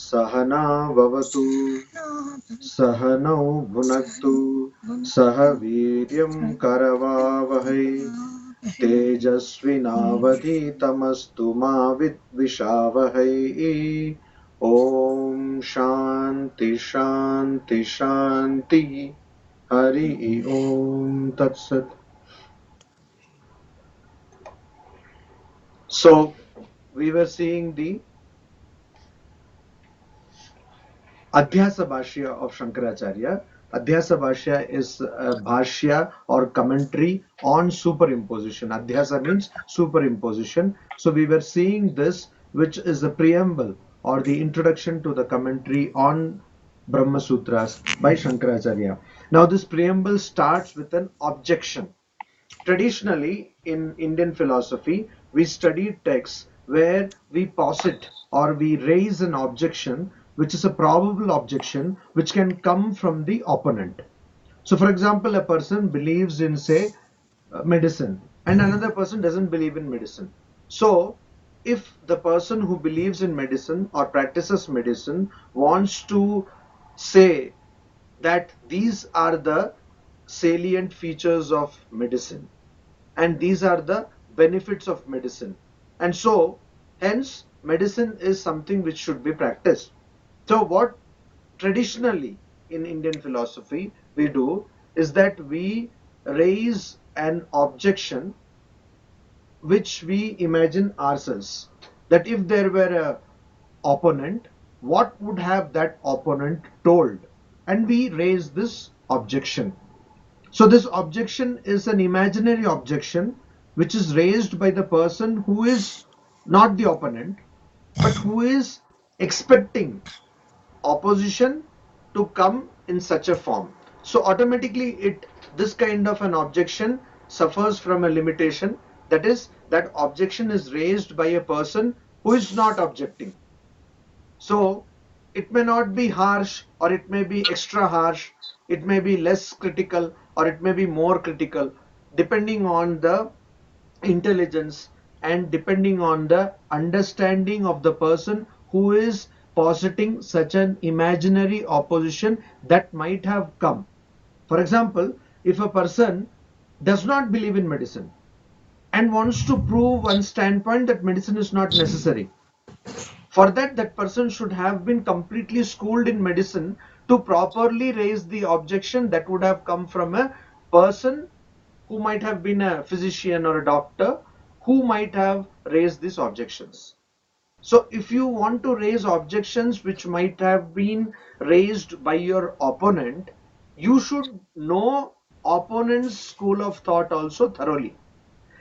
सहना भवतु सहनौ भुनक्तु सह वीर्यं करवावहै तेजस्विनावधीतमस्तु मा विद्विषावहै ॐ शान्ति शान्ति शान्ति हरि ॐ तत्सत्. So we were seeing the Adhyasa Bhashya of Shankaracharya. Adhyasa Bhashya is a Bhashya or commentary on superimposition. Adhyasa means superimposition. So we were seeing this, which is the preamble or the introduction to the commentary on Brahma Sutras by Shankaracharya. Now this preamble starts with an objection. Traditionally, in Indian philosophy, we study texts where we posit or we raise an objection, which is a probable objection, which can come from the opponent. So, for example, a person believes in, say, medicine, and another person doesn't believe in medicine. So, if the person who believes in medicine or practices medicine wants to say that these are the salient features of medicine and these are the benefits of medicine, and so hence medicine is something which should be practiced. So what traditionally in Indian philosophy we do is that we raise an objection which we imagine ourselves, that if there were a opponent, what would have that opponent told, and we raise this objection. So this objection is an imaginary objection which is raised by the person who is not the opponent, but who is expecting opposition to come in such a form. So automatically this kind of an objection suffers from a limitation, that is, that objection is raised by a person who is not objecting. So it may not be harsh, or it may be extra harsh, it may be less critical, or it may be more critical, depending on the intelligence and depending on the understanding of the person who is positing such an imaginary opposition that might have come. For example, if a person does not believe in medicine and wants to prove one standpoint that medicine is not necessary, for that person should have been completely schooled in medicine to properly raise the objection that would have come from a person who might have been a physician or a doctor, who might have raised these objections. So if you want to raise objections which might have been raised by your opponent, you should know opponent's school of thought also thoroughly.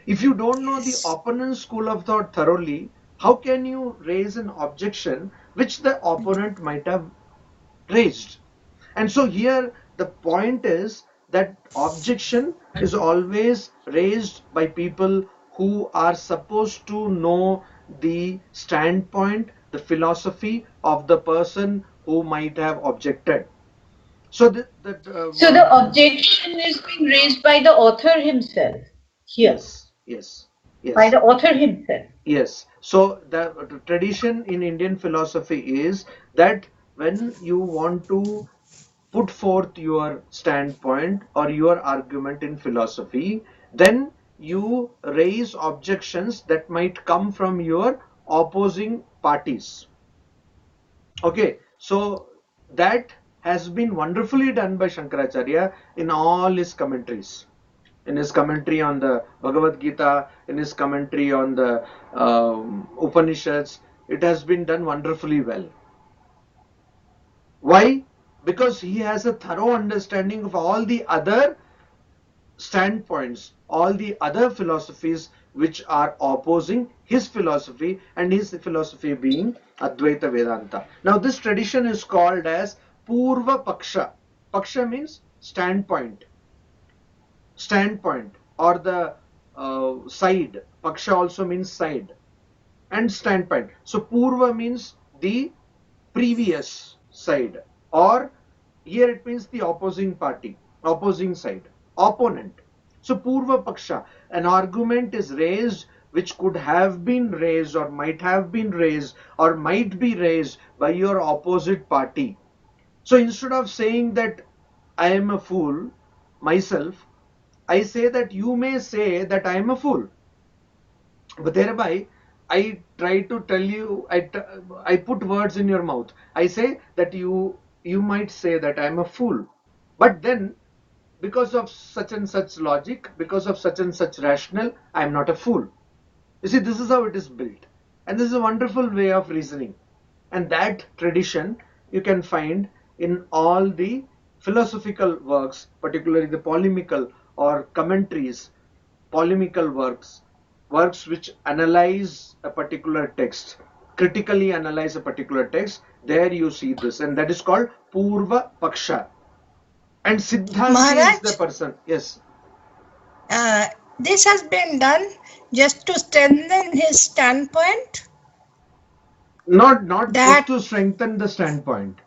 If you don't know the opponent's school of thought thoroughly, how can you raise an objection which the opponent might have raised? And so here the point is that objection is always raised by people who are supposed to know the standpoint, the philosophy of the person who might have objected. So So the objection is being raised by the author himself here. Yes. By the author himself. Yes. So the tradition in Indian philosophy is that when you want to put forth your standpoint or your argument in philosophy, then you raise objections that might come from your opposing parties. Okay, so that has been wonderfully done by Shankaracharya in all his commentaries. In his commentary on the Bhagavadgita, in his commentary on the Upanishads, it has been done wonderfully well. Why? Because he has a thorough understanding of all the other standpoints, all the other philosophies which are opposing his philosophy, and his philosophy being Advaita Vedanta. Now this tradition is called as Purva Paksha. Paksha means standpoint. Standpoint or the side. Paksha also means side and standpoint. So Purva means the previous side, or here it means the opposing party, opposing side, opponent. So Purva Paksha, an argument is raised which could have been raised or might have been raised or might be raised by your opposite party. So instead of saying that I am a fool myself, I say that you may say that I am a fool. But thereby, I try to tell you, I put words in your mouth. I say that you might say that I am a fool. But then, because of such and such logic, because of such and such rationale, I am not a fool. You see, this is how it is built. And this is a wonderful way of reasoning. And that tradition you can find in all the philosophical works, particularly the polemical or commentaries, polemical works, works which analyze a particular text, critically analyze a particular text. There you see this, and that is called Purva Paksha. And Siddhanti is the Maharaj, person. Yes. this has been done just to strengthen his standpoint. Not just That to strengthen the standpoint,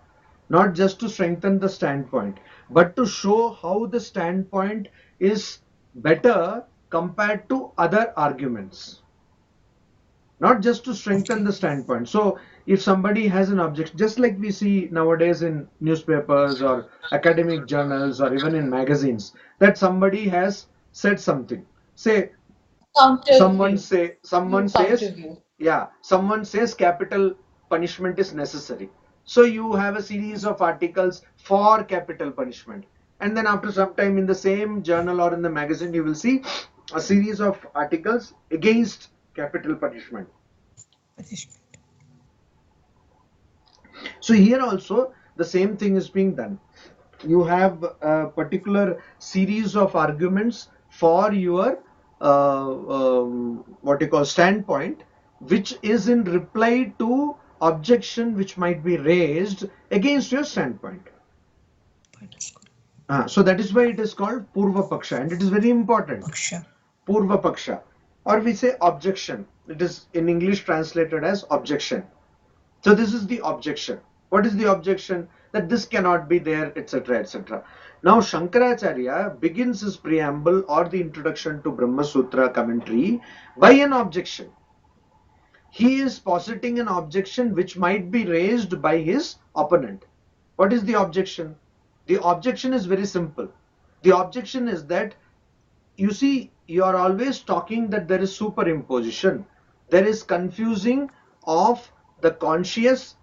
not just to strengthen the standpoint, but to show how the standpoint is better compared to other arguments. Not just to strengthen the standpoint. So if somebody has an objection, just like we see nowadays in newspapers or academic journals or even in magazines, that somebody has said something. Say Counter view. someone You counter says, view. yeah, someone says capital punishment is necessary. So you have a series of articles for capital punishment, and then after some time in the same journal or in the magazine you will see a series of articles against capital punishment. So here also the same thing is being done. You have a particular series of arguments for your what you call standpoint, which is in reply to objection which might be raised against your standpoint. So that is why it is called Purva Paksha, and it is very important. Paksha. Purva Paksha, or we say objection. It is in English translated as objection. So this is the objection. What is the objection? That this cannot be there, etc., etc. Now Shankaracharya begins his preamble or the introduction to Brahma Sutra commentary by an objection. He is positing an objection which might be raised by his opponent. What is the objection? The objection is very simple. The objection is that, you see, you are always talking that there is superimposition. There is confusing of the conscious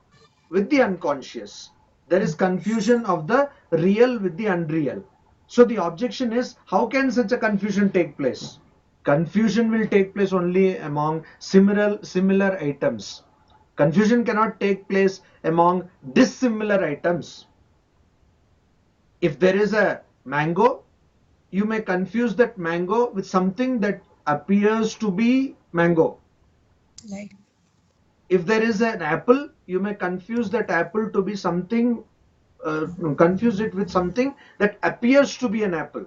with the unconscious. There is confusion of the real with the unreal. So the objection is, how can such a confusion take place? Confusion will take place only among similar items. Confusion cannot take place among dissimilar items. If there is a mango, you may confuse that mango with something that appears to be mango. Like, If there is an apple, you may confuse that apple to be something, confuse it with something that appears to be an apple.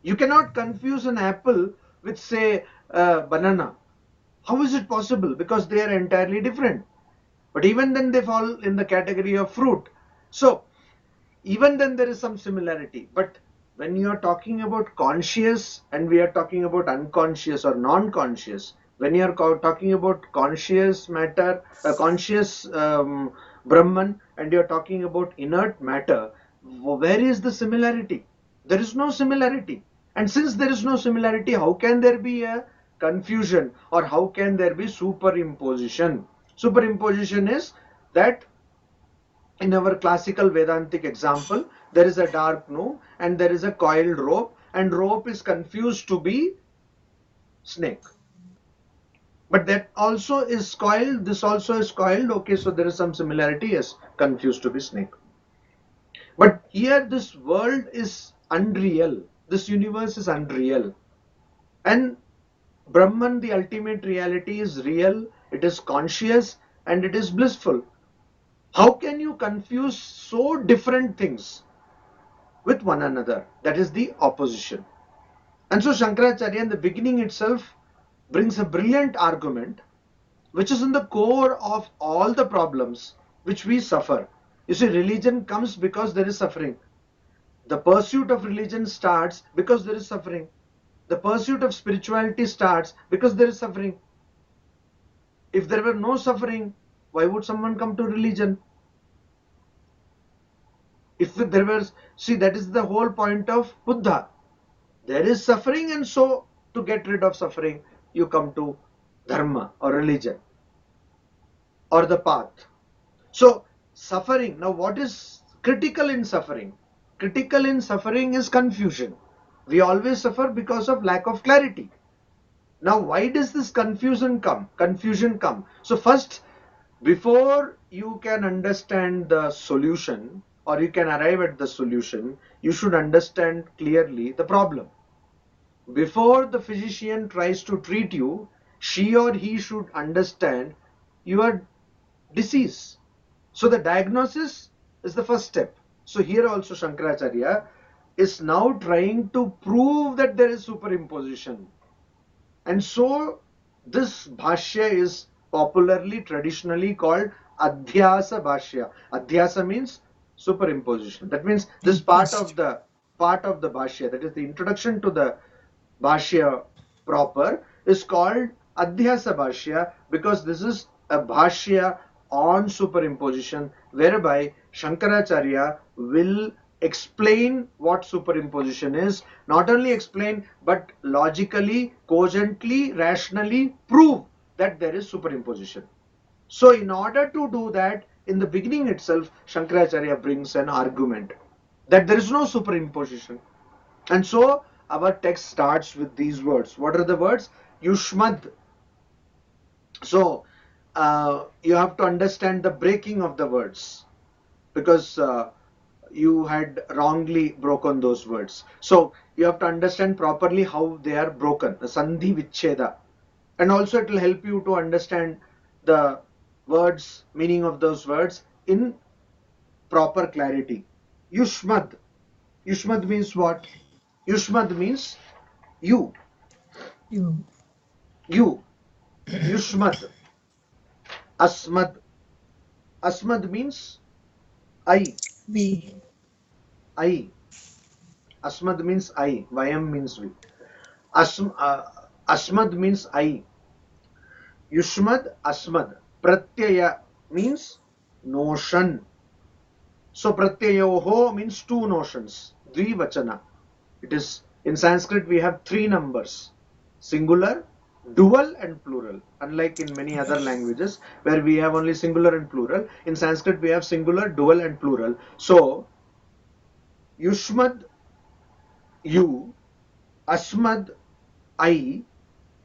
You cannot confuse an apple with, say, banana. How is it possible? Because they are entirely different. But even then they fall in the category of fruit. So even then there is some similarity. But when you are talking about conscious and we are talking about unconscious or non-conscious, when you are talking about conscious matter, conscious Brahman, and you are talking about inert matter, where is the similarity? There is no similarity. And since there is no similarity, how can there be a confusion, or how can there be superimposition? Superimposition is that in our classical Vedantic example, there is a dark noon and there is a coiled rope, and rope is confused to be snake. But that also is coiled, this also is coiled. Okay, so there is some similarity, yes, confused to be snake. But here this world is unreal, this universe is unreal. And Brahman, the ultimate reality, is real, it is conscious, and it is blissful. How can you confuse so different things with one another? That is the opposition. And so Shankaracharya in the beginning itself brings a brilliant argument which is in the core of all the problems which we suffer. You see, religion comes because there is suffering. The pursuit of religion starts because there is suffering. The pursuit of spirituality starts because there is suffering. If there were no suffering, why would someone come to religion? If there was, see, that is the whole point of Buddha. There is suffering, and so to get rid of suffering, you come to dharma or religion or the path. So, suffering, now what is critical in suffering? Critical in suffering is confusion. We always suffer because of lack of clarity. Now, why does this confusion come? So first, before you can understand the solution or you can arrive at the solution, you should understand clearly the problem. Before the physician tries to treat you, she or he should understand your disease. So the diagnosis is the first step. So here also Shankaracharya is now trying to prove that there is superimposition. And so this bhashya is popularly, traditionally called Adhyasa Bhashya. Adhyasa means superimposition. That means this part of the bhashya, that is the introduction to the bhashya proper, is called Adhyasa Bhashya because this is a bhashya on superimposition, whereby Shankaracharya will explain what superimposition is, not only explain but logically, cogently, rationally prove that there is superimposition. So in order to do that, in the beginning itself, Shankaracharya brings an argument that there is no superimposition. And so our text starts with these words. What are the words? Yushmad. So you have to understand the breaking of the words, because you had wrongly broken those words. So you have to understand properly how they are broken, the sandhi vichcheda. And also it will help you to understand the words, meaning of those words in proper clarity. Yushmad. Yushmad means what? Yushmad means you. You. You. Yushmad. Asmad. Asmad means I. We. I. Asmad means I. Vayam means we. Asmad means I. Yushmad, Asmad. Pratyaya means notion. So pratyayoho means two notions. Dvivachana. It is, in Sanskrit we have three numbers: singular, dual and plural. Unlike in many other languages where we have only singular and plural, in Sanskrit we have singular, dual and plural. So Yushmad, you, Asmad, I,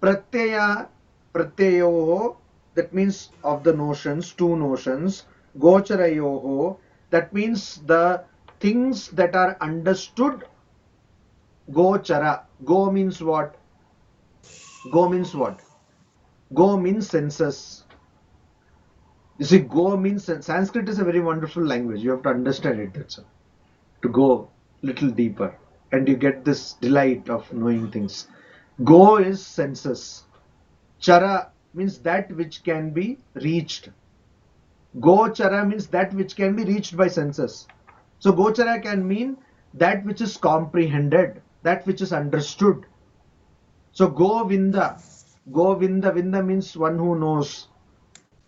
Pratyaya, Pratyayoho, that means of the notions, two notions, Gocharayoho, that means the things that are understood. Gochara. Go means what? Go means what? Go means senses. You see, go means, Sanskrit is a very wonderful language. You have to understand it. That's all. To go little deeper, and you get this delight of knowing things. Go is senses. Chara means that which can be reached. Gochara means that which can be reached by senses. So Gochara can mean that which is comprehended, that which is understood. So Govinda. Govinda. Vinda means one who knows.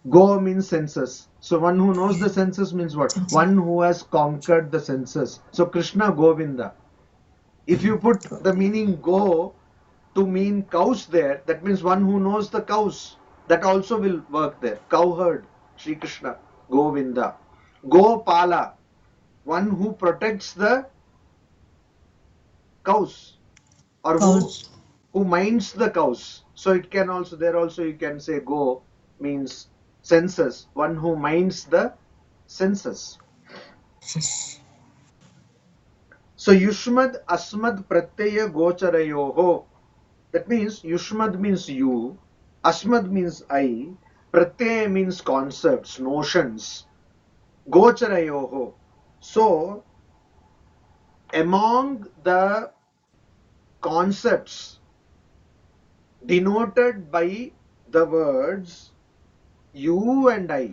Go means senses. So one who knows the senses means what? One who has conquered the senses. So Krishna Govinda. If you put the meaning go to mean cows there, that means one who knows the cows. That also will work there. Cowherd, Sri Krishna, Govinda. Gopala, one who protects the cows, or Cows. who minds the cows. So it can also, there also you can say go means senses, one who minds the senses. So Yushmad, Asmad, Pratyaya, Gocharayoho. That means Yushmad means you, Asmad means I, Pratyaya means concepts, notions, Gocharayoho. So among the concepts denoted by the words you and I,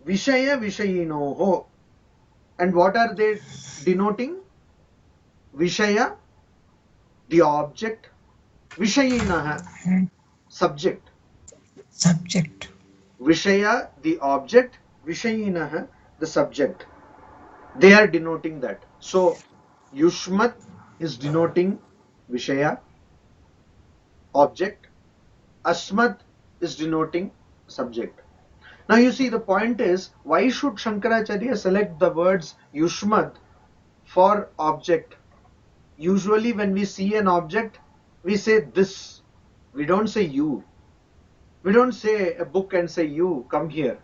Vishaya Vishayinoho. And what are they denoting? Vishaya, the object. Vishayinaha, subject. Subject. Vishaya, the object. Vishayinaha, the subject. They are denoting that. So, Yushmat is denoting Vishaya, object. Asmat is denoting subject. Now you see, the point is, why should Shankaracharya select the words Yushmat for object? Usually when we see an object, we say this. We don't say you. We don't say a book and say you, come here.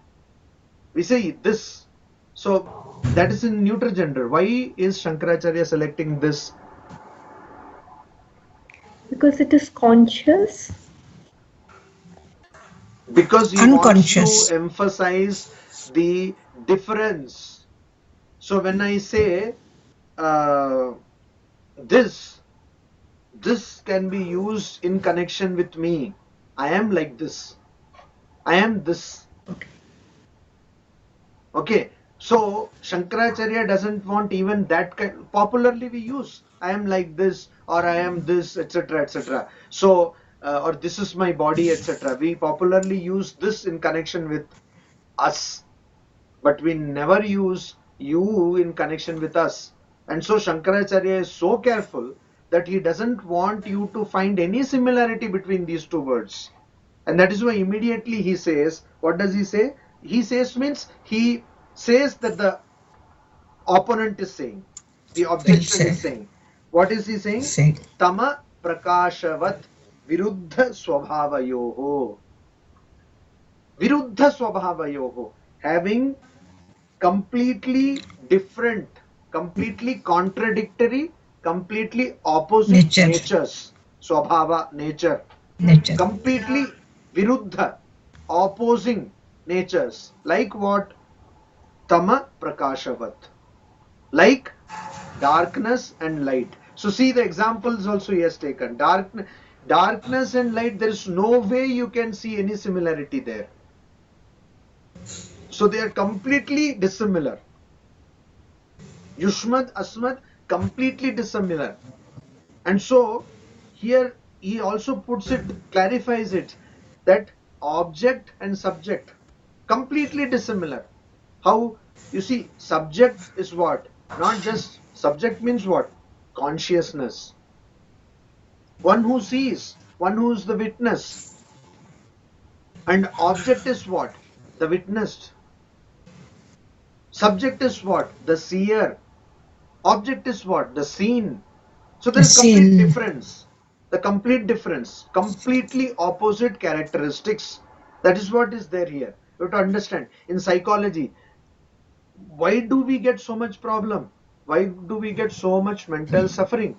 We say this. So that is in neuter gender. Why is Shankaracharya selecting this? Because it is conscious. Because he wants to Unconscious. emphasize the difference. So when I say this can be used in connection with me. I am like this. I am this. Okay. So Shankaracharya doesn't want even that kind. Popularly we use I am like this, or I am this, etc., etc. So or this is my body, etc. We popularly use this in connection with us, but we never use you in connection with us. And so Shankaracharya is so careful that he doesn't want you to find any similarity between these two words. And that is why immediately he says, what does he say? He says means he says that the opponent is saying, the objection is saying. What is he saying? Say. Tama prakashavat viruddha swabhavayoho. Viruddha swabhavayoho. Having completely different, completely contradictory, completely opposite Nature. natures. Swabhava, nature. Nature. Completely viruddha, opposing natures. Like what? Tama prakashavat. Like darkness and light. So see the examples also he has taken. Darkness and light, there is no way you can see any similarity there. So they are completely dissimilar. Yushmat, Asmat, completely dissimilar. And so here he also puts it, clarifies it, that object and subject completely dissimilar. How? You see, subject is what? Not just subject means what? Consciousness. One who sees, one who is the witness. And object is what? The witnessed. Subject is what? The seer. Object is what? The seen. So there is complete Seen. difference. The complete difference. Completely opposite characteristics. That is what is there here. You have to understand. In psychology, why do we get so much problem? Why do we get so much mental suffering?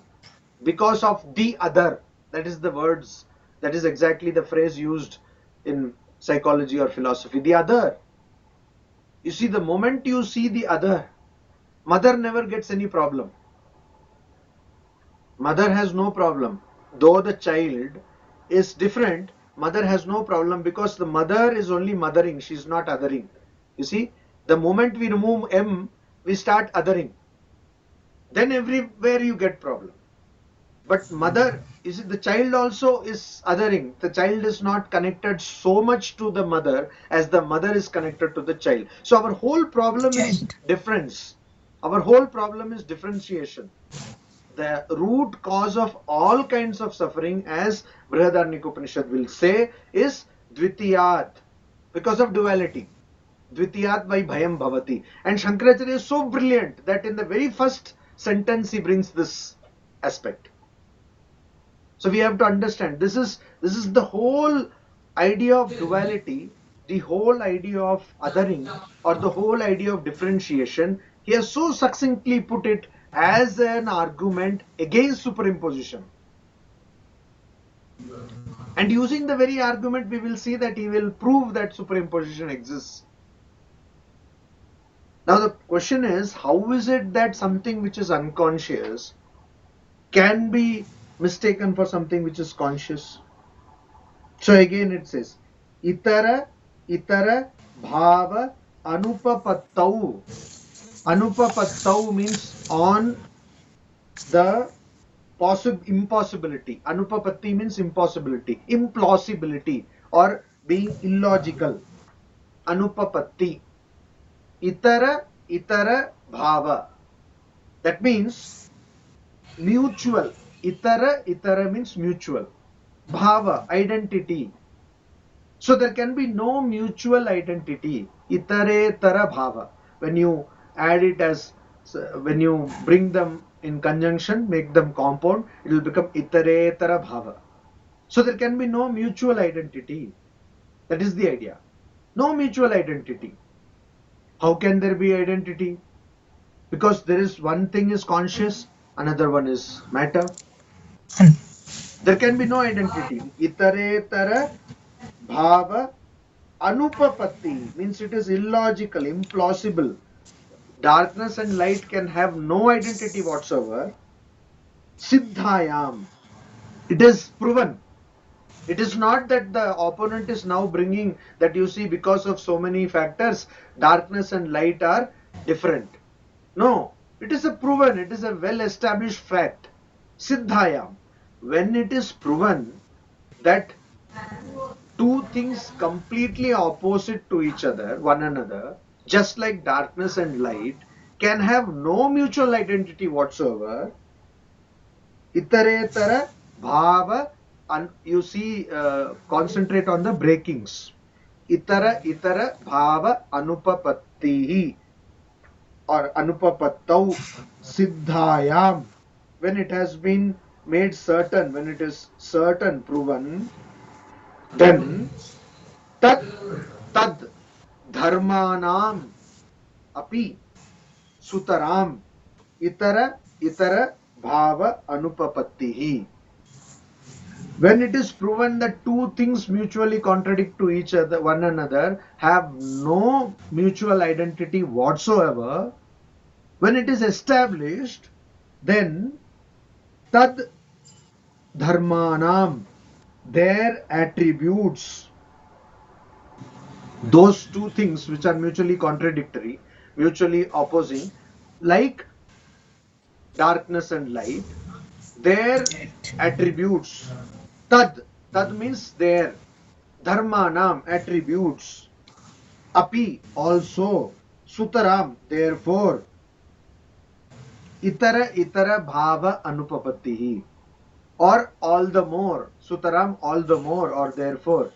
Because of the other. That is the words. That is exactly the phrase used in psychology or philosophy. The other. You see, the moment you see the other, mother never gets any problem. Mother has no problem. Though the child is different, mother has no problem because the mother is only mothering. She is not othering. You see, the moment we remove M, we start othering. Then everywhere you get problem. But mother, is the child also is othering. The child is not connected so much to the mother as the mother is connected to the child. So our whole problem is Child. difference. Our whole problem is differentiation. The root cause of all kinds of suffering, as Brihadaranyaka Upanishad will say, is Dvitiyat, because of duality. Dvitiyat by Bhayam Bhavati. And Shankaracharya is so brilliant that in the very first sentence he brings this aspect. So we have to understand this is the whole idea of duality, the whole idea of othering, or the whole idea of differentiation. He has so succinctly put it as an argument against superimposition. And using the very argument, we will see that he will prove that superimposition exists. Now the question is, how is it that something which is unconscious can be mistaken for something which is conscious? So again it says, itara bhava anupapattau. Anupapattau means on the impossibility. Anupapatti means impossibility, implausibility, or being illogical. Anupapatti. Itara bhava. That means mutual. Itara means mutual. Bhava, identity. So there can be no mutual identity. Itaretara bhava. When you add it as, when you bring them in conjunction, make them compound, it will become itaretara bhava. So there can be no mutual identity. That is the idea. No mutual identity. How can there be identity? Because there is one thing is conscious, another one is matter. There can be no identity. Itaretara bhava anupapatti means it is illogical, implausible. Darkness and light can have no identity whatsoever. Siddhayam. It is proven. It is not that the opponent is now bringing that, you see, because of so many factors, darkness and light are different. No, it is a proven, it is a well-established fact. Siddhayam. When it is proven that two things completely opposite to each other, one another, just like darkness and light, can have no mutual identity whatsoever. Itaretara bhava, and you see, concentrate on the breakings. Itara bhava anupapattihi or anupapattau siddhayam. When it has been made certain, when it is certain, proven, then tad dharmanam api sutaram itara bhava anupapattihi. When it is proven that two things mutually contradict to each other, one another, have no mutual identity whatsoever, when it is established, then tad dharmanam, their attributes, those two things which are mutually contradictory, mutually opposing, like darkness and light, their attributes, tad means their, dharmanam, attributes, api, also, sutaram, therefore, itara bhava anupapattihi, or all the more, sutaram, all the more, or therefore.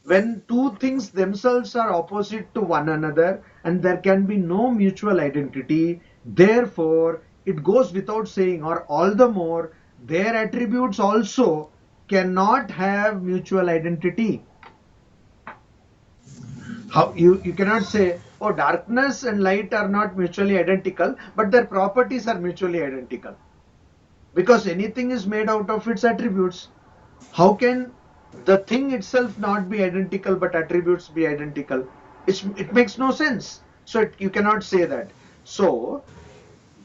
When two things themselves are opposite to one another and there can be no mutual identity, therefore it goes without saying, or all the more, their attributes also cannot have mutual identity. How you cannot say, oh, darkness and light are not mutually identical, but their properties are mutually identical, because anything is made out of its attributes. How can the thing itself not be identical but attributes be identical? It makes no sense. So you cannot say that. So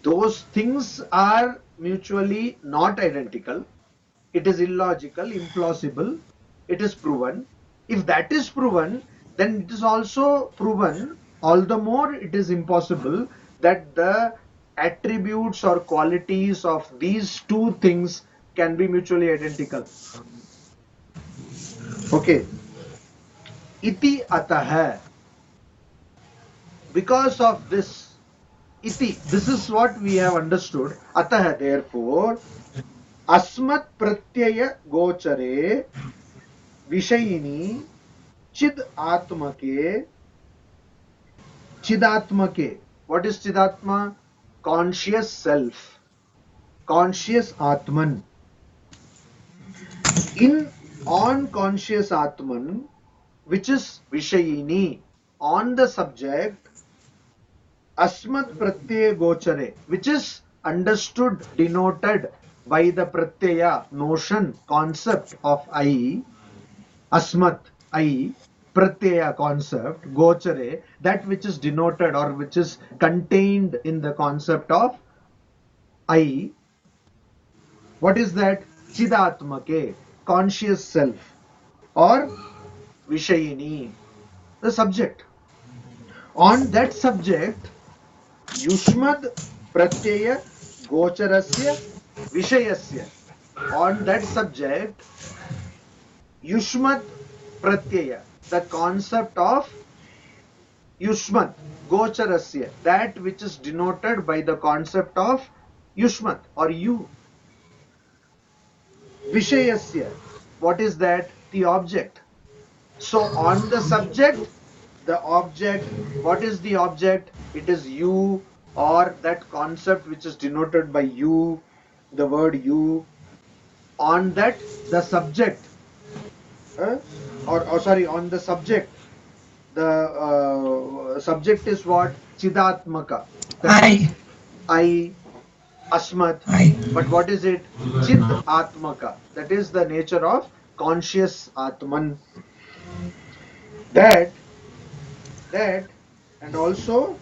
those things are mutually not identical. It is illogical, implausible. It is proven. If that is proven, then it is also proven, all the more it is impossible that the attributes or qualities of these two things can be mutually identical. Okay. Iti atah. Because of this, iti, this is what we have understood. Atah, therefore, asmat pratyaya gochare vishayini chid atmake. Chidatmake. What is chidatma? Conscious self. Conscious atman. In on conscious atman, which is vishayini, on the subject, asmat pratyaya gochare, which is understood, denoted by the pratyaya, notion, concept of I, asmat, I, pratyaya, concept, gochare, that which is denoted or which is contained in the concept of I. What is that? Chidatmake, conscious self, or vishayini, the subject. On that subject, Yushmad Pratyaya Gocharasya Vishayasya. On that subject, Yushmat Pratyaya, the concept of Yushmat, Gocharasya, that which is denoted by the concept of Yushmat or you. Vishayasya, what is that? The object. So on the subject, the object, what is the object? It is you or that concept which is denoted by you, the word you. On that, the subject, or sorry, on the subject, the subject is what? Chidatmaka. That means I, Asmat. But what is it? Chid Atmaka. That is the nature of conscious Atman. That, and also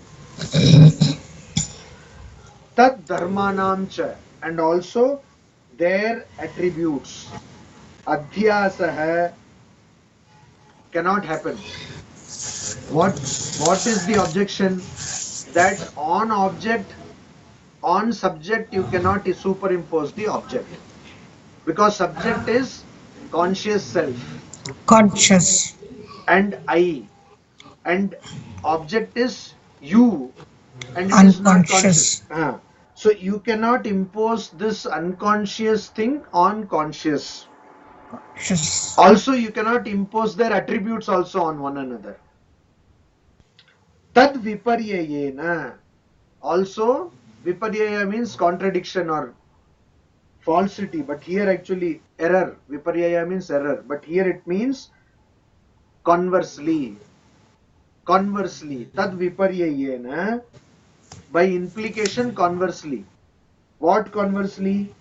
Tad Dharmanam cha, and also their attributes. Adhyasah cannot happen. What is the objection? That on object, on subject, you cannot superimpose the object, because subject is conscious self Conscious. and I, and object is you, and it is not conscious. Unconscious. So you cannot impose this unconscious thing on conscious. Conscious. Also, you cannot impose their attributes also on one another. Tad viparyayena. Also, viparyaya means contradiction or falsity, but here actually error. Viparyaya means error, but here it means conversely. Conversely, tad viparyayena, by implication conversely. What conversely?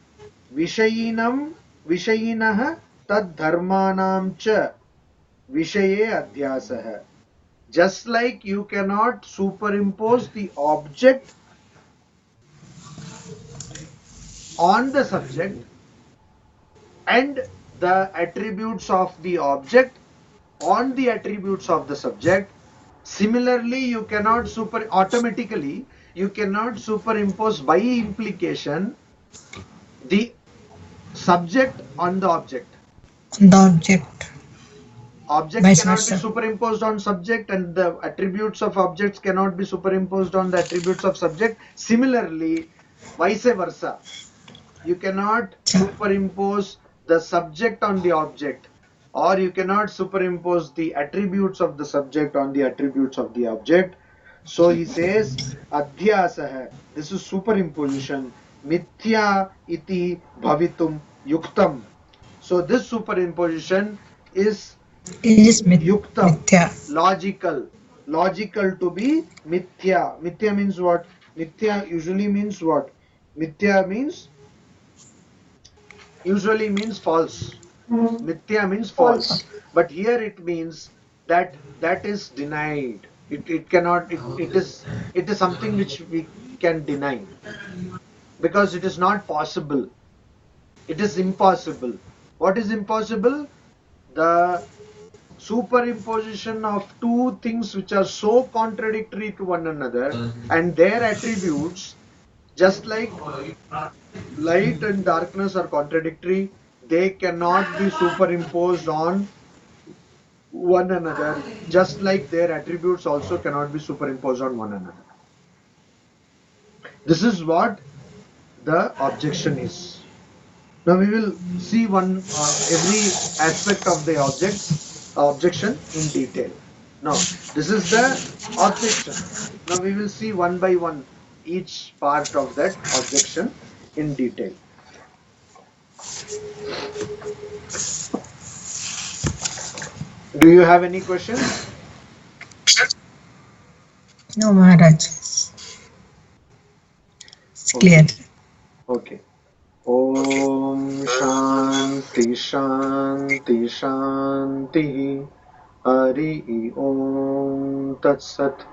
Vishayinam, Vishayinah tad dharmanam cha vishaye adhyasah. Just like you cannot superimpose the object on the subject and the attributes of the object on the attributes of the subject, similarly you cannot automatically you cannot superimpose by implication the subject on the object. The object. Object Vice cannot versa. be superimposed on subject, and the attributes of objects cannot be superimposed on the attributes of subject. Similarly, vice versa. You cannot superimpose the subject on the object, or you cannot superimpose the attributes of the subject on the attributes of the object. So he says, adhyasah, this is superimposition, mithya iti bhavitum yuktam. So this superimposition is It is yuktam, mithya. logical to be mithya. Mithya means what? Mithya usually means what? Mithya means usually means false. Mithya means false. But here it means that that is denied. It cannot, it is something which we can deny, because it is not possible. It is impossible. What is impossible? The superimposition of two things which are so contradictory to one another and their attributes, just like light and darkness are contradictory, they cannot be superimposed on one another, just like their attributes also cannot be superimposed on one another. This is what the objection is. Now we will see every aspect of the objection in detail. Now this is the objection. Now we will see one by one each part of that objection in detail. Do you have any questions? No, Maharaj. It's clear. Okay. Om Shanti Shanti Shanti Hari Om Tat Sat.